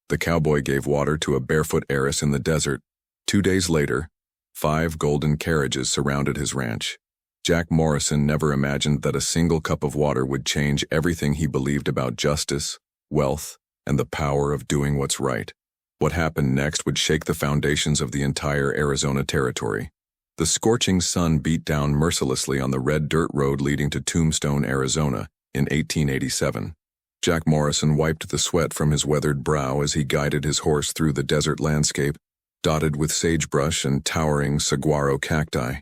The cowboy gave water to a barefoot heiress in the desert. 2 days later, 5 golden carriages surrounded his ranch. Jack Morrison never imagined that a single cup of water would change everything he believed about justice, wealth, and the power of doing what's right. What happened next would shake the foundations of the entire Arizona territory. The scorching sun beat down mercilessly on the red dirt road leading to Tombstone, Arizona, in 1887. Jack Morrison wiped the sweat from his weathered brow as he guided his horse through the desert landscape, dotted with sagebrush and towering saguaro cacti.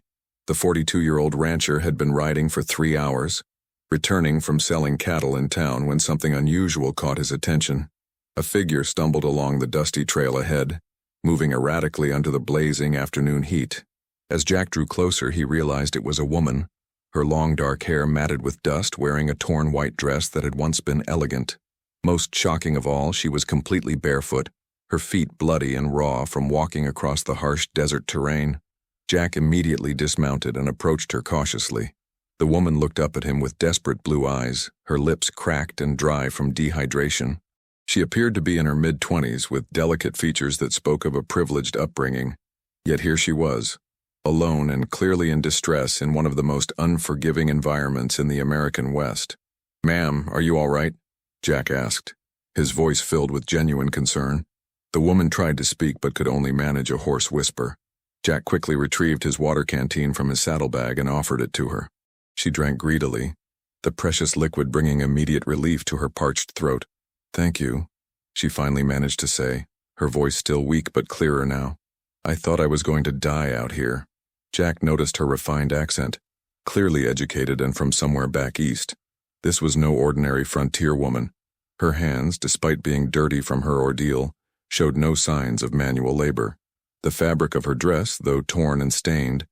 The 42-year-old rancher had been riding for 3 hours, returning from selling cattle in town when something unusual caught his attention. A figure stumbled along the dusty trail ahead, moving erratically under the blazing afternoon heat. As Jack drew closer, he realized it was a woman, her long dark hair matted with dust, wearing a torn white dress that had once been elegant. Most shocking of all, she was completely barefoot, her feet bloody and raw from walking across the harsh desert terrain. Jack immediately dismounted and approached her cautiously. The woman looked up at him with desperate blue eyes, her lips cracked and dry from dehydration. She appeared to be in her mid-20s with delicate features that spoke of a privileged upbringing. Yet here she was, alone and clearly in distress in one of the most unforgiving environments in the American West. "Ma'am, are you all right?" Jack asked, his voice filled with genuine concern. The woman tried to speak but could only manage a hoarse whisper. Jack quickly retrieved his water canteen from his saddlebag and offered it to her. She drank greedily, the precious liquid bringing immediate relief to her parched throat. "Thank you," she finally managed to say, her voice still weak but clearer now. "I thought I was going to die out here." Jack noticed her refined accent, clearly educated and from somewhere back east. This was no ordinary frontier woman. Her hands, despite being dirty from her ordeal, showed no signs of manual labor. The fabric of her dress, though torn and stained,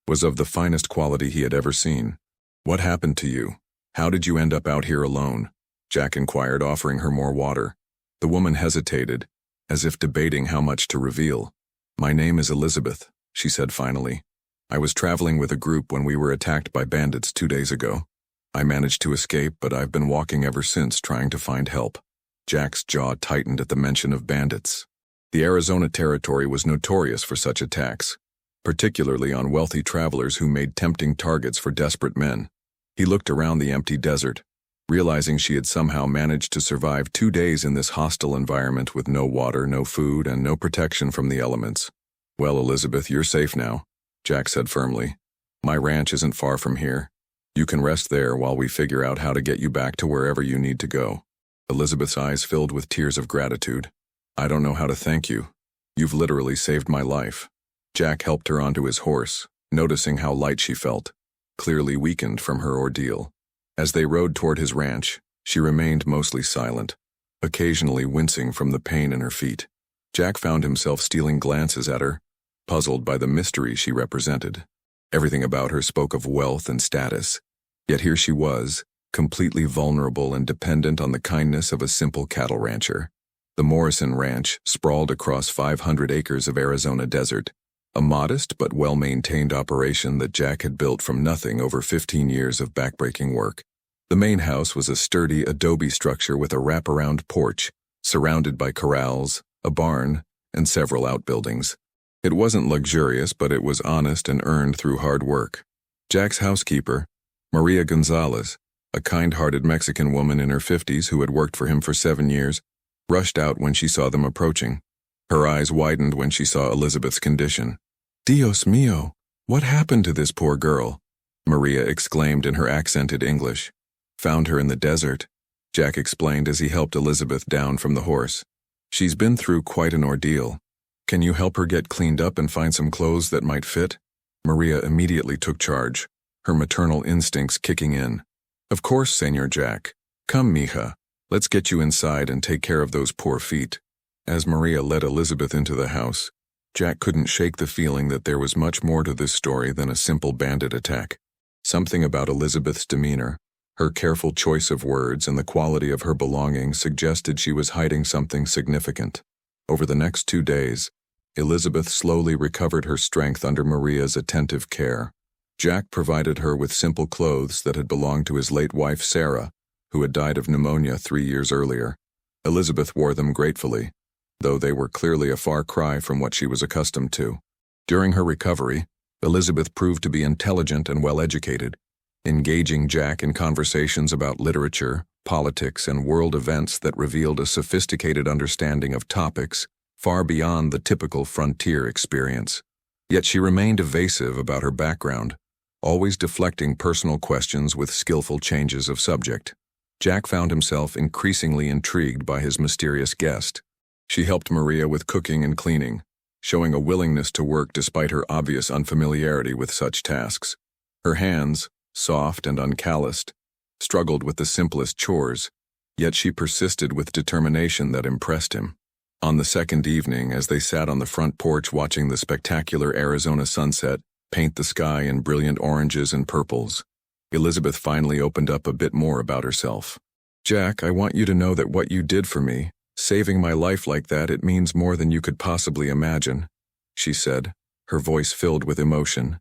was of the finest quality he had ever seen. "What happened to you? How did you end up out here alone?" Jack inquired, offering her more water. The woman hesitated, as if debating how much to reveal. "My name is Elizabeth," she said finally. "I was traveling with a group when we were attacked by bandits 2 days ago. I managed to escape, but I've been walking ever since trying to find help." Jack's jaw tightened at the mention of bandits. The Arizona territory was notorious for such attacks, particularly on wealthy travelers who made tempting targets for desperate men. He looked around the empty desert, realizing she had somehow managed to survive 2 days in this hostile environment with no water, no food, and no protection from the elements. "Well, Elizabeth, you're safe now," Jack said firmly. "My ranch isn't far from here. You can rest there while we figure out how to get you back to wherever you need to go." Elizabeth's eyes filled with tears of gratitude. "I don't know how to thank you. You've literally saved my life." Jack helped her onto his horse, noticing how light she felt, clearly weakened from her ordeal. As they rode toward his ranch, she remained mostly silent, occasionally wincing from the pain in her feet. Jack found himself stealing glances at her, puzzled by the mystery she represented. Everything about her spoke of wealth and status, yet here she was, completely vulnerable and dependent on the kindness of a simple cattle rancher. The Morrison Ranch sprawled across 500 acres of Arizona desert, a modest but well-maintained operation that Jack had built from nothing over 15 years of backbreaking work. The main house was a sturdy adobe structure with a wraparound porch, surrounded by corrals, a barn, and several outbuildings. It wasn't luxurious, but it was honest and earned through hard work. Jack's housekeeper, Maria Gonzalez, a kind-hearted Mexican woman in her 50s who had worked for him for 7 years, rushed out when she saw them approaching. Her eyes widened when she saw Elizabeth's condition. "Dios mío, what happened to this poor girl?" Maria exclaimed in her accented English. "Found her in the desert," Jack explained as he helped Elizabeth down from the horse. "She's been through quite an ordeal. Can you help her get cleaned up and find some clothes that might fit?" Maria immediately took charge, her maternal instincts kicking in. "Of course, Señor Jack. Come, mija. Let's get you inside and take care of those poor feet." As Maria led Elizabeth into the house, Jack couldn't shake the feeling that there was much more to this story than a simple bandit attack. Something about Elizabeth's demeanor, her careful choice of words, and the quality of her belongings suggested she was hiding something significant. Over the next 2 days, Elizabeth slowly recovered her strength under Maria's attentive care. Jack provided her with simple clothes that had belonged to his late wife Sarah, who had died of pneumonia 3 years earlier. Elizabeth wore them gratefully, though they were clearly a far cry from what she was accustomed to. During her recovery, Elizabeth proved to be intelligent and well-educated, engaging Jack in conversations about literature, politics, and world events that revealed a sophisticated understanding of topics far beyond the typical frontier experience. Yet she remained evasive about her background, always deflecting personal questions with skillful changes of subject. Jack found himself increasingly intrigued by his mysterious guest. She helped Maria with cooking and cleaning, showing a willingness to work despite her obvious unfamiliarity with such tasks. Her hands, soft and uncalloused, struggled with the simplest chores, yet she persisted with determination that impressed him. On the second evening, as they sat on the front porch watching the spectacular Arizona sunset paint the sky in brilliant oranges and purples, Elizabeth finally opened up a bit more about herself. "Jack, I want you to know that what you did for me, saving my life like that, it means more than you could possibly imagine," she said, her voice filled with emotion.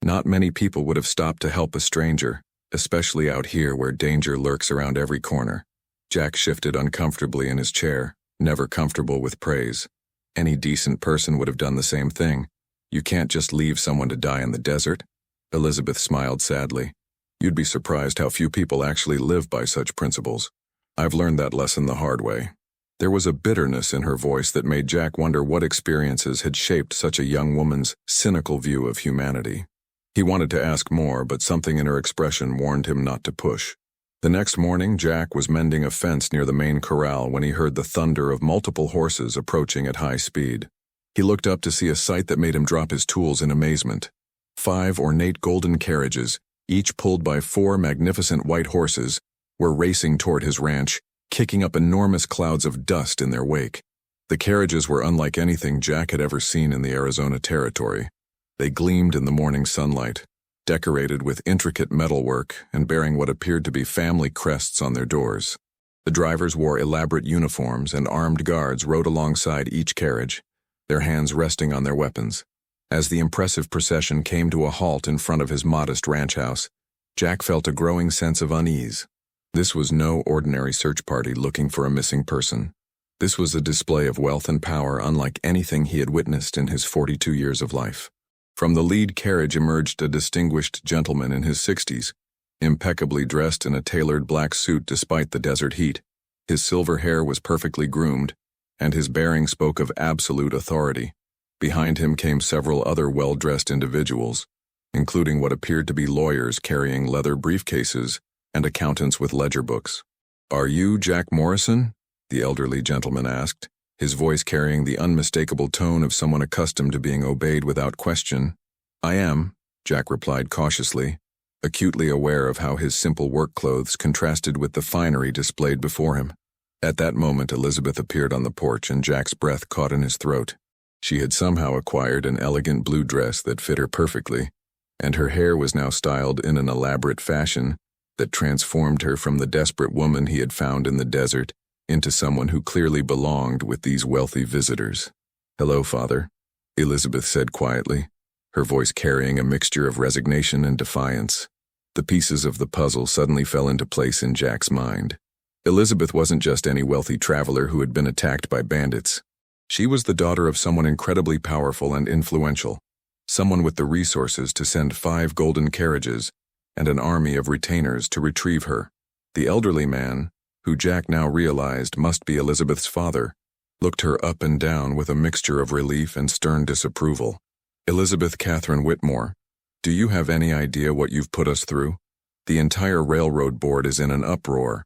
"Not many people would have stopped to help a stranger, especially out here where danger lurks around every corner." Jack shifted uncomfortably in his chair, never comfortable with praise. Any decent person would have done the same thing. "You can't just leave someone to die in the desert." Elizabeth smiled sadly. "You'd be surprised how few people actually live by such principles. I've learned that lesson the hard way." There was a bitterness in her voice that made Jack wonder what experiences had shaped such a young woman's cynical view of humanity. He wanted to ask more, but something in her expression warned him not to push. The next morning, Jack was mending a fence near the main corral when he heard the thunder of multiple horses approaching at high speed. He looked up to see a sight that made him drop his tools in amazement. 5 ornate golden carriages, each pulled by 4 magnificent white horses, were racing toward his ranch, kicking up enormous clouds of dust in their wake. The carriages were unlike anything Jack had ever seen in the Arizona territory. They gleamed in the morning sunlight, decorated with intricate metalwork and bearing what appeared to be family crests on their doors. The drivers wore elaborate uniforms, and armed guards rode alongside each carriage, their hands resting on their weapons. As the impressive procession came to a halt in front of his modest ranch house, Jack felt a growing sense of unease. This was no ordinary search party looking for a missing person. This was a display of wealth and power unlike anything he had witnessed in his 42 years of life. From the lead carriage emerged a distinguished gentleman in his 60s, impeccably dressed in a tailored black suit despite the desert heat. His silver hair was perfectly groomed, and his bearing spoke of absolute authority. Behind him came several other well-dressed individuals, including what appeared to be lawyers carrying leather briefcases and accountants with ledger books. "Are you Jack Morrison?" the elderly gentleman asked, his voice carrying the unmistakable tone of someone accustomed to being obeyed without question. "I am," Jack replied cautiously, acutely aware of how his simple work clothes contrasted with the finery displayed before him. At that moment, Elizabeth appeared on the porch, and Jack's breath caught in his throat. She had somehow acquired an elegant blue dress that fit her perfectly, and her hair was now styled in an elaborate fashion that transformed her from the desperate woman he had found in the desert into someone who clearly belonged with these wealthy visitors. "Hello, Father," Elizabeth said quietly, her voice carrying a mixture of resignation and defiance. The pieces of the puzzle suddenly fell into place in Jack's mind. Elizabeth wasn't just any wealthy traveler who had been attacked by bandits. She was the daughter of someone incredibly powerful and influential, someone with the resources to send 5 golden carriages and an army of retainers to retrieve her. The elderly man, who Jack now realized must be Elizabeth's father, looked her up and down with a mixture of relief and stern disapproval. "Elizabeth Catherine Whitmore, do you have any idea what you've put us through? The entire railroad board is in an uproar.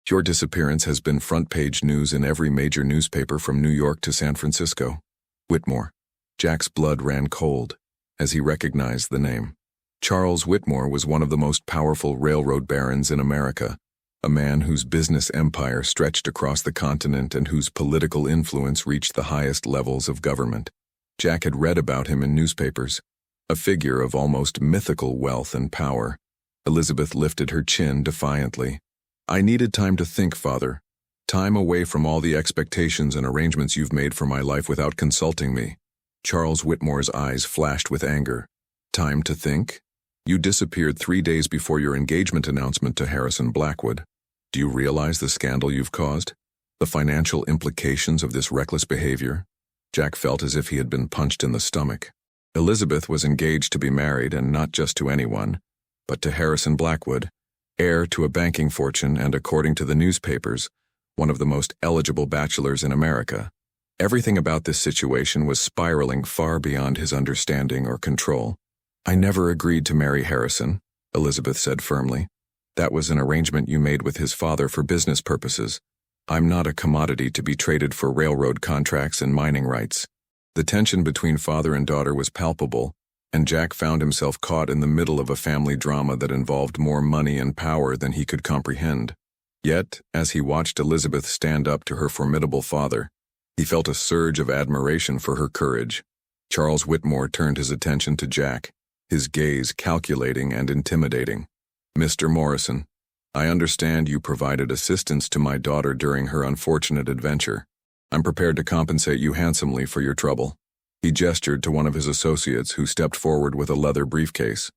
Your disappearance has been front-page news in every major newspaper from New York to San Francisco." Whitmore. Jack's blood ran cold as he recognized the name. Charles Whitmore was one of the most powerful railroad barons in America, a man whose business empire stretched across the continent and whose political influence reached the highest levels of government. Jack had read about him in newspapers, a figure of almost mythical wealth and power. Elizabeth lifted her chin defiantly. "I needed time to think, Father. Time away from all the expectations and arrangements you've made for my life without consulting me." Charles Whitmore's eyes flashed with anger. "Time to think? You disappeared 3 days before your engagement announcement to Harrison Blackwood. Do you realize the scandal you've caused?" The financial implications of this reckless behavior? Jack felt as if he had been punched in the stomach. Elizabeth was engaged to be married, and not just to anyone, but to Harrison Blackwood, heir to a banking fortune and, according to the newspapers, one of the most eligible bachelors in America. Everything about this situation was spiraling far beyond his understanding or control. "I never agreed to marry Harrison," Elizabeth said firmly. "That was an arrangement you made with his father for business purposes. I'm not a commodity to be traded for railroad contracts and mining rights." The tension between father and daughter was palpable, and Jack found himself caught in the middle of a family drama that involved more money and power than he could comprehend. Yet, as he watched Elizabeth stand up to her formidable father, he felt a surge of admiration for her courage. Charles Whitmore turned his attention to Jack, his gaze calculating and intimidating. "Mr. Morrison, I understand you provided assistance to my daughter during her unfortunate adventure. I'm prepared to compensate you handsomely for your trouble." He gestured to one of his associates who stepped forward with a leather briefcase.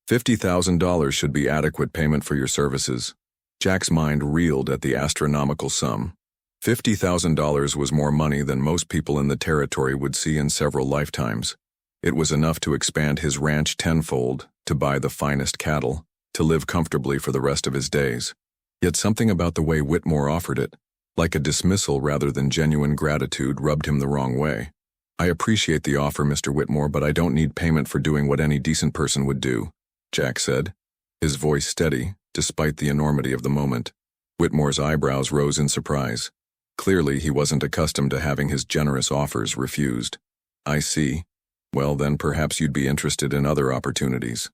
$50,000 should be adequate payment for your services." Jack's mind reeled at the astronomical sum. $50,000 was more money than most people in the territory would see in several lifetimes. It was enough to expand his ranch tenfold, to buy the finest cattle, to live comfortably for the rest of his days. Yet something about the way Whitmore offered it, like a dismissal rather than genuine gratitude, rubbed him the wrong way. "I appreciate the offer, Mr. Whitmore, but I don't need payment for doing what any decent person would do," Jack said, his voice steady, despite the enormity of the moment. Whitmore's eyebrows rose in surprise. Clearly, he wasn't accustomed to having his generous offers refused. "I see. Well, then perhaps you'd be interested in other opportunities.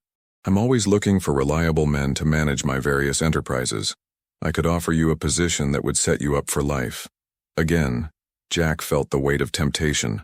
I'm always looking for reliable men to manage my various enterprises. I could offer you a position that would set you up for life." Again, Jack felt the weight of temptation.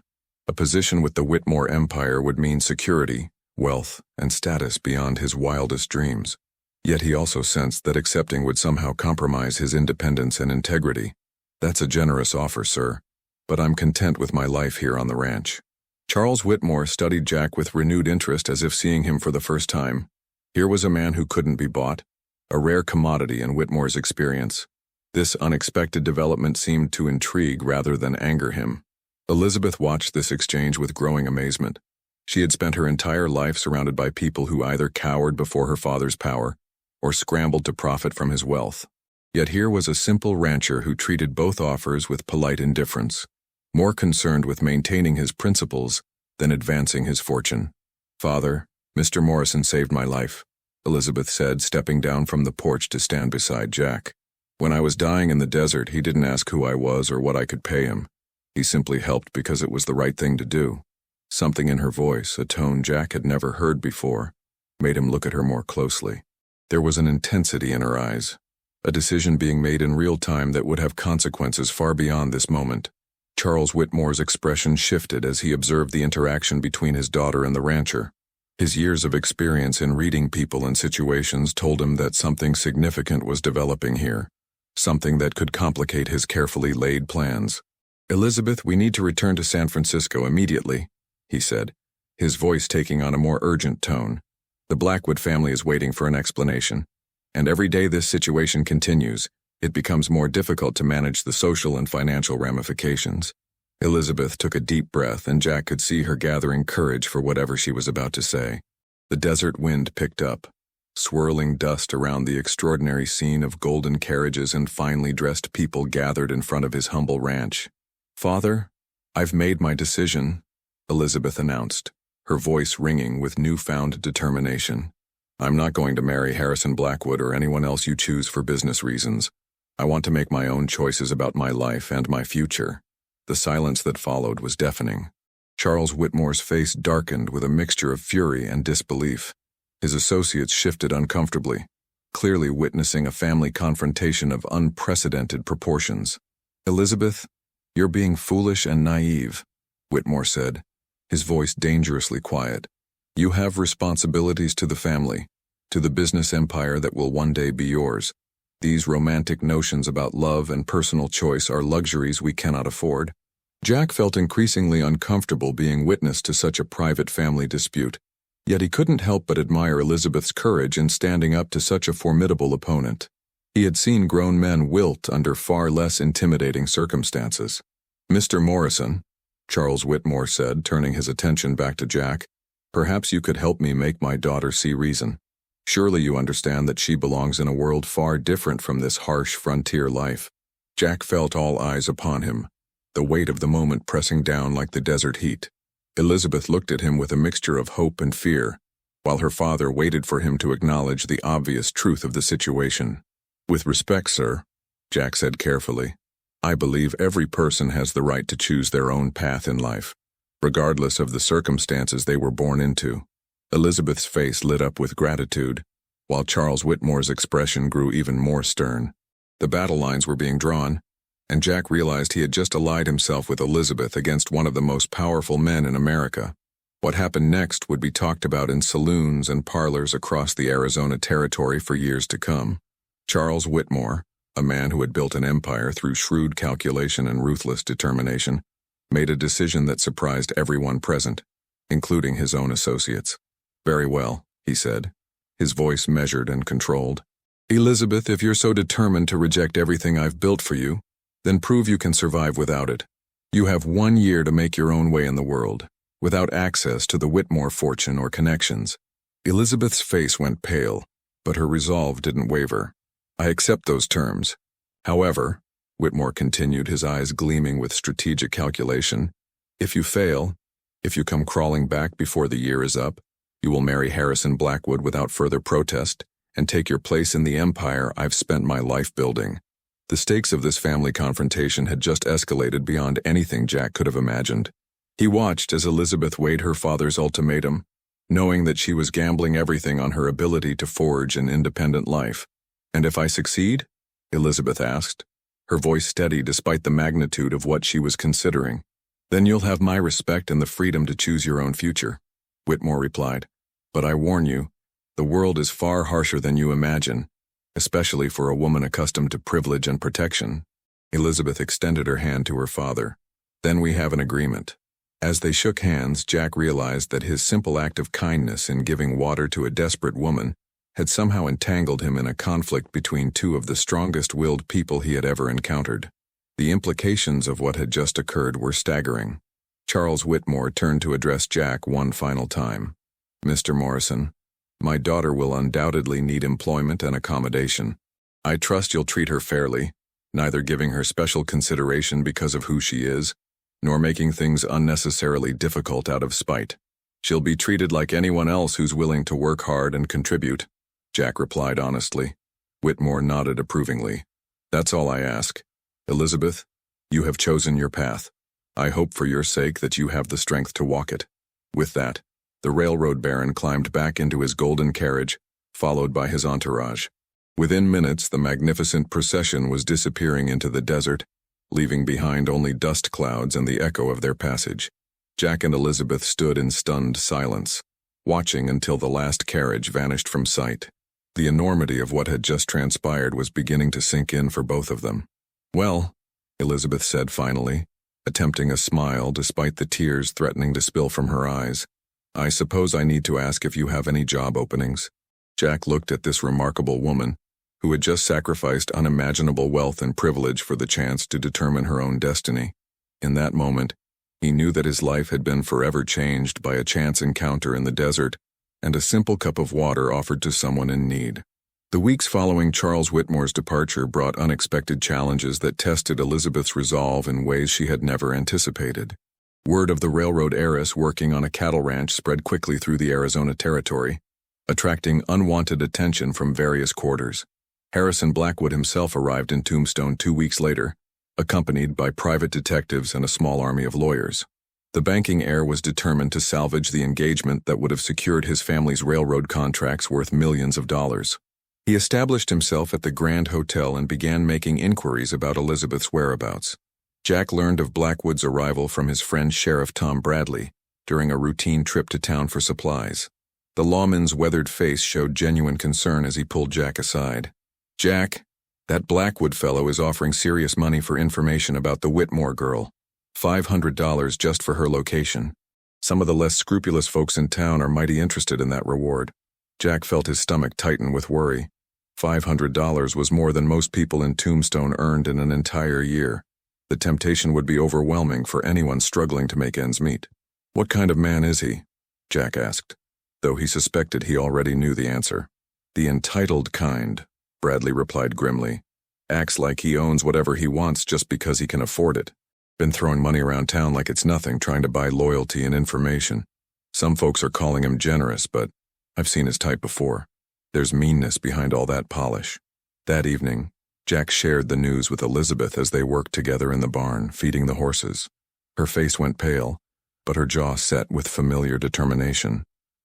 A position with the Whitmore empire would mean security, wealth, and status beyond his wildest dreams. Yet he also sensed that accepting would somehow compromise his independence and integrity. "That's a generous offer, sir, but I'm content with my life here on the ranch." Charles Whitmore studied Jack with renewed interest, as if seeing him for the first time. Here was a man who couldn't be bought, a rare commodity in Whitmore's experience. This unexpected development seemed to intrigue rather than anger him. Elizabeth watched this exchange with growing amazement. She had spent her entire life surrounded by people who either cowered before her father's power or scrambled to profit from his wealth. Yet here was a simple rancher who treated both offers with polite indifference, more concerned with maintaining his principles than advancing his fortune. "Father, Mr. Morrison saved my life," Elizabeth said, stepping down from the porch to stand beside Jack. "When I was dying in the desert, he didn't ask who I was or what I could pay him. He simply helped because it was the right thing to do." Something in her voice, a tone Jack had never heard before, made him look at her more closely. There was an intensity in her eyes, a decision being made in real time that would have consequences far beyond this moment. Charles Whitmore's expression shifted as he observed the interaction between his daughter and the rancher. His years of experience in reading people and situations told him that something significant was developing here, something that could complicate his carefully laid plans. "Elizabeth, we need to return to San Francisco immediately," he said, his voice taking on a more urgent tone. "The Blackwood family is waiting for an explanation, and every day this situation continues, it becomes more difficult to manage the social and financial ramifications." Elizabeth took a deep breath, and Jack could see her gathering courage for whatever she was about to say. The desert wind picked up, swirling dust around the extraordinary scene of golden carriages and finely dressed people gathered in front of his humble ranch. "Father, I've made my decision," Elizabeth announced, her voice ringing with newfound determination. "I'm not going to marry Harrison Blackwood or anyone else you choose for business reasons. I want to make my own choices about my life and my future." The silence that followed was deafening. Charles Whitmore's face darkened with a mixture of fury and disbelief. His associates shifted uncomfortably, clearly witnessing a family confrontation of unprecedented proportions. "Elizabeth, you're being foolish and naive," Whitmore said, his voice dangerously quiet. "You have responsibilities to the family, to the business empire that will one day be yours. These romantic notions about love and personal choice are luxuries we cannot afford." Jack felt increasingly uncomfortable being witness to such a private family dispute, yet he couldn't help but admire Elizabeth's courage in standing up to such a formidable opponent. He had seen grown men wilt under far less intimidating circumstances. "Mr. Morrison," Charles Whitmore said, turning his attention back to Jack, "perhaps you could help me make my daughter see reason. Surely you understand that she belongs in a world far different from this harsh frontier life." Jack felt all eyes upon him, the weight of the moment pressing down like the desert heat. Elizabeth looked at him with a mixture of hope and fear, while her father waited for him to acknowledge the obvious truth of the situation. "With respect, sir," Jack said carefully, "I believe every person has the right to choose their own path in life, regardless of the circumstances they were born into." Elizabeth's face lit up with gratitude, while Charles Whitmore's expression grew even more stern. The battle lines were being drawn, and Jack realized he had just allied himself with Elizabeth against one of the most powerful men in America. What happened next would be talked about in saloons and parlors across the Arizona territory for years to come. Charles Whitmore, a man who had built an empire through shrewd calculation and ruthless determination, made a decision that surprised everyone present, including his own associates. "Very well," he said, his voice measured and controlled. "Elizabeth, if you're so determined to reject everything I've built for you, then prove you can survive without it. You have 1 year to make your own way in the world, without access to the Whitmore fortune or connections." Elizabeth's face went pale, but her resolve didn't waver. "I accept those terms. However," Whitmore continued, his eyes gleaming with strategic calculation, "if you fail, if you come crawling back before the year is up, you will marry Harrison Blackwood without further protest and take your place in the empire I've spent my life building." The stakes of this family confrontation had just escalated beyond anything Jack could have imagined. He watched as Elizabeth weighed her father's ultimatum, knowing that she was gambling everything on her ability to forge an independent life. "And if I succeed?" Elizabeth asked, her voice steady despite the magnitude of what she was considering. "Then you'll have my respect and the freedom to choose your own future," Whitmore replied. "But I warn you, the world is far harsher than you imagine, especially for a woman accustomed to privilege and protection." Elizabeth extended her hand to her father. "Then we have an agreement." As they shook hands, Jack realized that his simple act of kindness in giving water to a desperate woman had somehow entangled him in a conflict between two of the strongest-willed people he had ever encountered. The implications of what had just occurred were staggering. Charles Whitmore turned to address Jack one final time. "Mr. Morrison, my daughter will undoubtedly need employment and accommodation. I trust you'll treat her fairly, neither giving her special consideration because of who she is, nor making things unnecessarily difficult out of spite. She'll be treated like anyone else who's willing to work hard and contribute," Jack replied honestly. Whitmore nodded approvingly. "That's all I ask. Elizabeth, you have chosen your path. I hope for your sake that you have the strength to walk it." With that, the railroad baron climbed back into his golden carriage, followed by his entourage. Within minutes, the magnificent procession was disappearing into the desert, leaving behind only dust clouds and the echo of their passage. Jack and Elizabeth stood in stunned silence, watching until the last carriage vanished from sight. The enormity of what had just transpired was beginning to sink in for both of them. "Well," Elizabeth said finally, attempting a smile despite the tears threatening to spill from her eyes, "I suppose I need to ask if you have any job openings." Jack looked at this remarkable woman, who had just sacrificed unimaginable wealth and privilege for the chance to determine her own destiny. In that moment, he knew that his life had been forever changed by a chance encounter in the desert and a simple cup of water offered to someone in need. The weeks following Charles Whitmore's departure brought unexpected challenges that tested Elizabeth's resolve in ways she had never anticipated. Word of the railroad heiress working on a cattle ranch spread quickly through the Arizona territory, attracting unwanted attention from various quarters. Harrison Blackwood himself arrived in Tombstone 2 weeks later, accompanied by private detectives and a small army of lawyers. The banking heir was determined to salvage the engagement that would have secured his family's railroad contracts worth millions of dollars. He established himself at the Grand Hotel and began making inquiries about Elizabeth's whereabouts. Jack learned of Blackwood's arrival from his friend Sheriff Tom Bradley during a routine trip to town for supplies. The lawman's weathered face showed genuine concern as he pulled Jack aside. "Jack, that Blackwood fellow is offering serious money for information about the Whitmore girl. $500 just for her location. Some of the less scrupulous folks in town are mighty interested in that reward." Jack felt his stomach tighten with worry. $500 was more than most people in Tombstone earned in an entire year. The temptation would be overwhelming for anyone struggling to make ends meet. "What kind of man is he?" Jack asked, though he suspected he already knew the answer. "The entitled kind," Bradley replied grimly. "Acts like he owns whatever he wants just because he can afford it. Been throwing money around town like it's nothing, trying to buy loyalty and information. Some folks are calling him generous, but I've seen his type before. There's meanness behind all that polish." That evening, Jack shared the news with Elizabeth as they worked together in the barn, feeding the horses. Her face went pale, but her jaw set with familiar determination.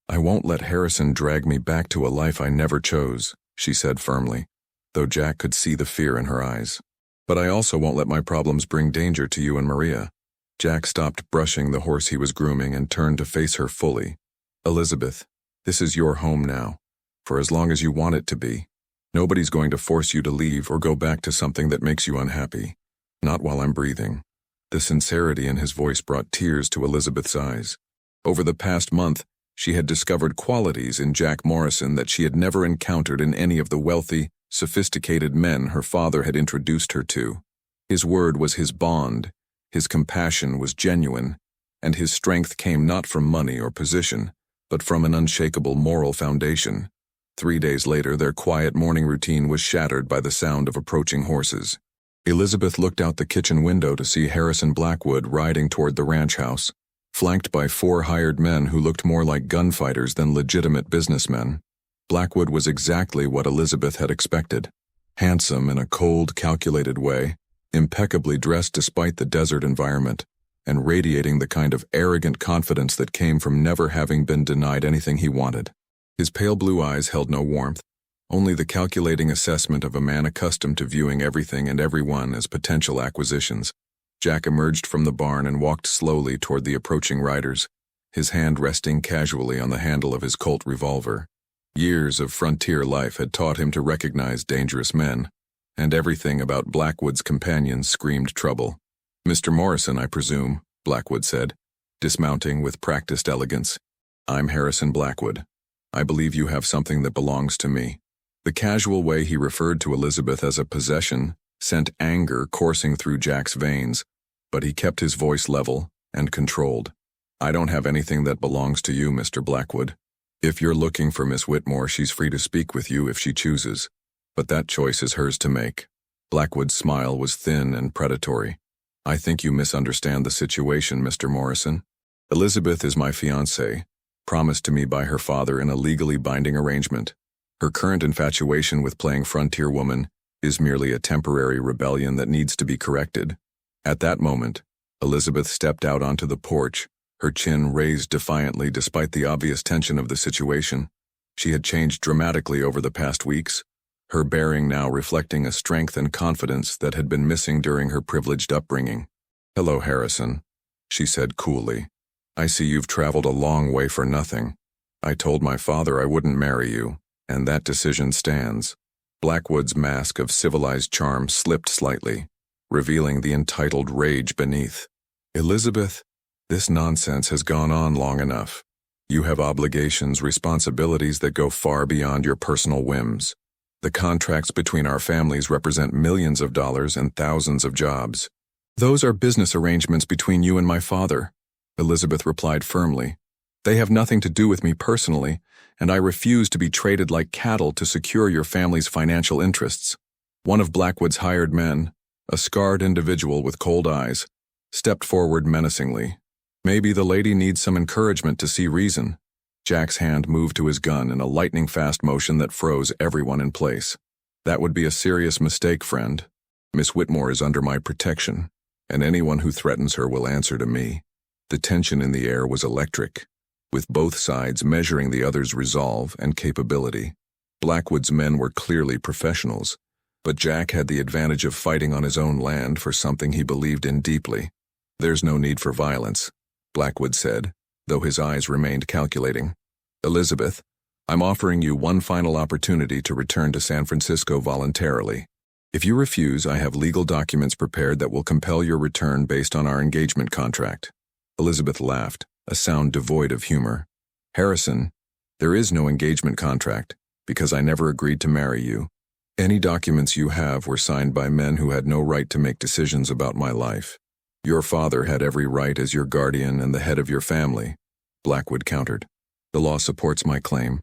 "I won't let Harrison drag me back to a life I never chose," she said firmly, though Jack could see the fear in her eyes. "But I also won't let my problems bring danger to you and Maria." Jack stopped brushing the horse he was grooming and turned to face her fully. "Elizabeth, this is your home now, for as long as you want it to be. Nobody's going to force you to leave or go back to something that makes you unhappy. Not while I'm breathing." The sincerity in his voice brought tears to Elizabeth's eyes. Over the past month, she had discovered qualities in Jack Morrison that she had never encountered in any of the wealthy, sophisticated men her father had introduced her to. His word was his bond, his compassion was genuine, and his strength came not from money or position, but from an unshakable moral foundation. 3 days later, their quiet morning routine was shattered by the sound of approaching horses. Elizabeth looked out the kitchen window to see Harrison Blackwood riding toward the ranch house, flanked by 4 hired men who looked more like gunfighters than legitimate businessmen. Blackwood was exactly what Elizabeth had expected. Handsome in a cold, calculated way, impeccably dressed despite the desert environment, and radiating the kind of arrogant confidence that came from never having been denied anything he wanted. His pale blue eyes held no warmth, only the calculating assessment of a man accustomed to viewing everything and everyone as potential acquisitions. Jack emerged from the barn and walked slowly toward the approaching riders, his hand resting casually on the handle of his Colt revolver. Years of frontier life had taught him to recognize dangerous men, and everything about Blackwood's companions screamed trouble. "Mr. Morrison, I presume," Blackwood said, dismounting with practiced elegance. "I'm Harrison Blackwood. I believe you have something that belongs to me." The casual way he referred to Elizabeth as a possession sent anger coursing through Jack's veins, but he kept his voice level and controlled. "I don't have anything that belongs to you, Mr. Blackwood. If you're looking for Miss Whitmore, she's free to speak with you if she chooses, but that choice is hers to make." Blackwood's smile was thin and predatory. "I think you misunderstand the situation, Mr. Morrison. Elizabeth is my fiancée, promised to me by her father in a legally binding arrangement. Her current infatuation with playing frontier woman is merely a temporary rebellion that needs to be corrected." At that moment, Elizabeth stepped out onto the porch, her chin raised defiantly despite the obvious tension of the situation. She had changed dramatically over the past weeks, her bearing now reflecting a strength and confidence that had been missing during her privileged upbringing. "Hello, Harrison," she said coolly. "I see you've traveled a long way for nothing. I told my father I wouldn't marry you, and that decision stands." Blackwood's mask of civilized charm slipped slightly, revealing the entitled rage beneath. "Elizabeth, this nonsense has gone on long enough. You have obligations, responsibilities that go far beyond your personal whims. The contracts between our families represent millions of dollars and thousands of jobs." "Those are business arrangements between you and my father," Elizabeth replied firmly. "They have nothing to do with me personally, and I refuse to be traded like cattle to secure your family's financial interests." One of Blackwood's hired men, a scarred individual with cold eyes, stepped forward menacingly. "Maybe the lady needs some encouragement to see reason." Jack's hand moved to his gun in a lightning-fast motion that froze everyone in place. "That would be a serious mistake, friend. Miss Whitmore is under my protection, and anyone who threatens her will answer to me." The tension in the air was electric, with both sides measuring the other's resolve and capability. Blackwood's men were clearly professionals, but Jack had the advantage of fighting on his own land for something he believed in deeply. "There's no need for violence," Blackwood said, though his eyes remained calculating. "Elizabeth, I'm offering you one final opportunity to return to San Francisco voluntarily. If you refuse, I have legal documents prepared that will compel your return based on our engagement contract." Elizabeth laughed, a sound devoid of humor. "Harrison, there is no engagement contract, because I never agreed to marry you, Any documents you have were signed by men who had no right to make decisions about my life. Your father had every right as your guardian and the head of your family, Blackwood countered. The law supports my claim,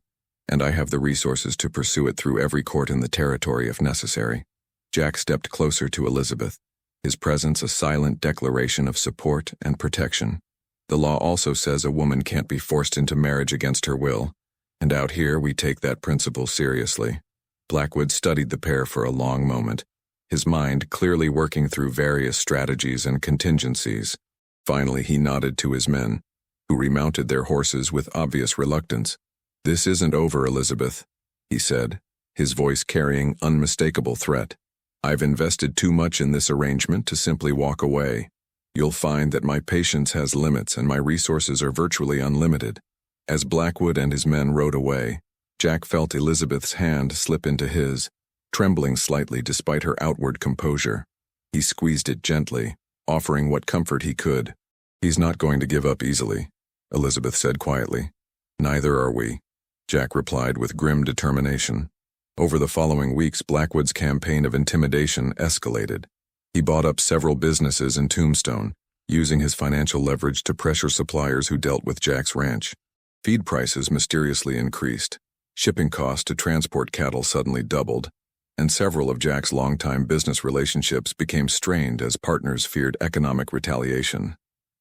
and I have the resources to pursue it through every court in the territory if necessary. Jack stepped closer to Elizabeth, his presence a silent declaration of support and protection. The law also says a woman can't be forced into marriage against her will, and out here we take that principle seriously. Blackwood studied the pair for a long moment, his mind clearly working through various strategies and contingencies. Finally, he nodded to his men, who remounted their horses with obvious reluctance. "This isn't over, Elizabeth," he said, his voice carrying unmistakable threat. "I've invested too much in this arrangement to simply walk away. You'll find that my patience has limits and my resources are virtually unlimited." As Blackwood and his men rode away, Jack felt Elizabeth's hand slip into his, trembling slightly despite her outward composure. He squeezed it gently, offering what comfort he could. "He's not going to give up easily," Elizabeth said quietly. "Neither are we," Jack replied with grim determination. Over the following weeks, Blackwood's campaign of intimidation escalated. He bought up several businesses in Tombstone, using his financial leverage to pressure suppliers who dealt with Jack's ranch. Feed prices mysteriously increased. Shipping costs to transport cattle suddenly doubled, and several of Jack's longtime business relationships became strained as partners feared economic retaliation.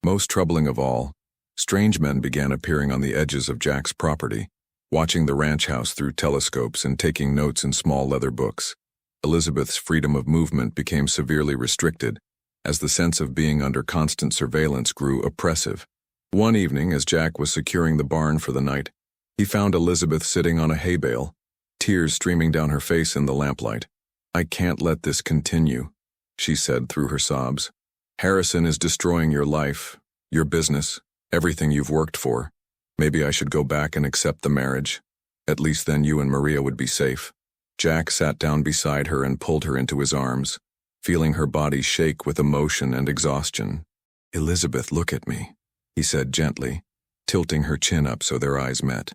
Most troubling of all, strange men began appearing on the edges of Jack's property, watching the ranch house through telescopes and taking notes in small leather books. Elizabeth's freedom of movement became severely restricted, as the sense of being under constant surveillance grew oppressive. One evening, as Jack was securing the barn for the night, he found Elizabeth sitting on a hay bale, tears streaming down her face in the lamplight. "I can't let this continue," she said through her sobs. "Harrison is destroying your life, your business, everything you've worked for. Maybe I should go back and accept the marriage. At least then you and Maria would be safe." Jack sat down beside her and pulled her into his arms, feeling her body shake with emotion and exhaustion. "Elizabeth, look at me," he said gently, tilting her chin up so their eyes met.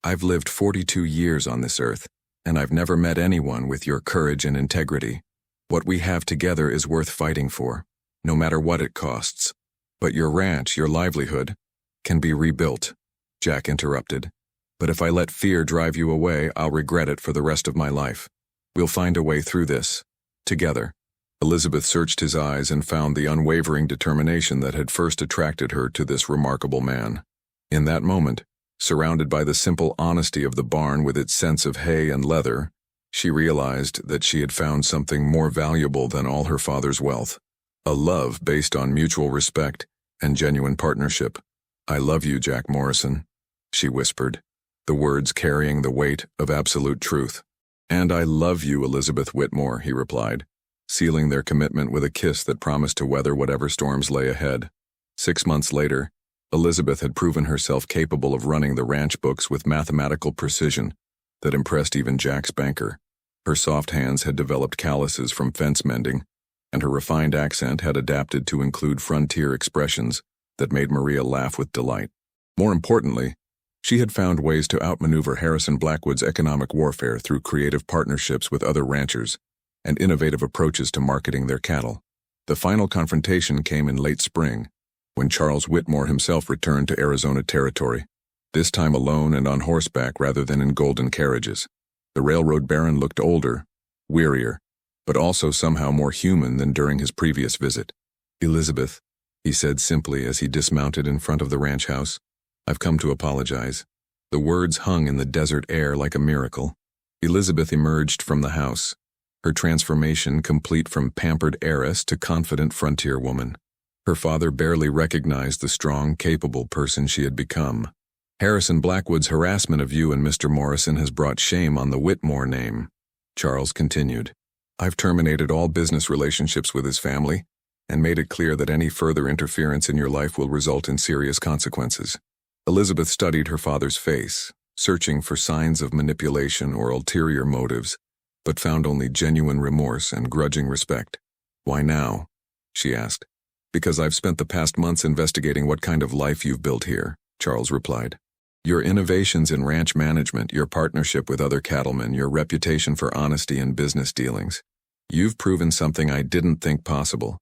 "I've lived 42 years on this earth, and I've never met anyone with your courage and integrity. What we have together is worth fighting for, no matter what it costs. But your ranch, your livelihood, can be rebuilt," Jack interrupted. "But if I let fear drive you away, I'll regret it for the rest of my life. We'll find a way through this, together." Elizabeth searched his eyes and found the unwavering determination that had first attracted her to this remarkable man. In that moment, surrounded by the simple honesty of the barn with its sense of hay and leather, she realized that she had found something more valuable than all her father's wealth. A love based on mutual respect and genuine partnership. "I love you, Jack Morrison," she whispered, the words carrying the weight of absolute truth. "And I love you, Elizabeth Whitmore," he replied, sealing their commitment with a kiss that promised to weather whatever storms lay ahead. 6 months later, Elizabeth had proven herself capable of running the ranch books with mathematical precision that impressed even Jack's banker. Her soft hands had developed calluses from fence mending, and her refined accent had adapted to include frontier expressions that made Maria laugh with delight. More importantly, she had found ways to outmaneuver Harrison Blackwood's economic warfare through creative partnerships with other ranchers and innovative approaches to marketing their cattle. The final confrontation came in late spring, when Charles Whitmore himself returned to Arizona territory, this time alone and on horseback rather than in golden carriages. The railroad baron looked older, wearier, but also somehow more human than during his previous visit. "Elizabeth," he said simply as he dismounted in front of the ranch house, "I've come to apologize." The words hung in the desert air like a miracle. Elizabeth emerged from the house, her transformation complete from pampered heiress to confident frontier woman. Her father barely recognized the strong, capable person she had become. "Harrison Blackwood's harassment of you and Mr. Morrison has brought shame on the Whitmore name," Charles continued. "I've terminated all business relationships with his family and made it clear that any further interference in your life will result in serious consequences." Elizabeth studied her father's face, searching for signs of manipulation or ulterior motives, but found only genuine remorse and grudging respect. "Why now?" she asked. "Because I've spent the past months investigating what kind of life you've built here," Charles replied. Your innovations in ranch management, your partnership with other cattlemen, your reputation for honesty in business dealings. You've proven something I didn't think possible,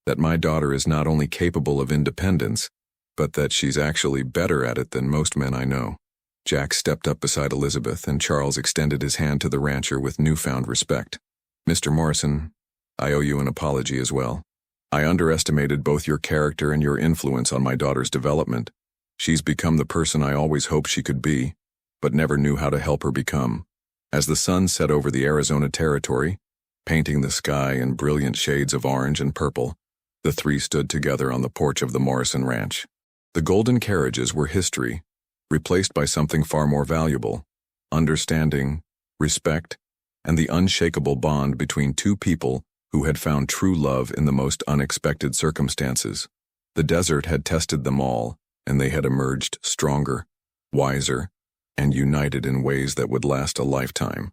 that my daughter is not only capable of independence, but that she's actually better at it than most men I know. Jack stepped up beside Elizabeth, and Charles extended his hand to the rancher with newfound respect. Mr. Morrison, I owe you an apology as well. I underestimated both your character and your influence on my daughter's development. She's become the person I always hoped she could be, but never knew how to help her become. As the sun set over the Arizona territory, painting the sky in brilliant shades of orange and purple, the three stood together on the porch of the Morrison Ranch. The golden carriages were history, replaced by something far more valuable: understanding, respect, and the unshakable bond between two people who had found true love in the most unexpected circumstances. The desert had tested them all, and they had emerged stronger, wiser, and united in ways that would last a lifetime.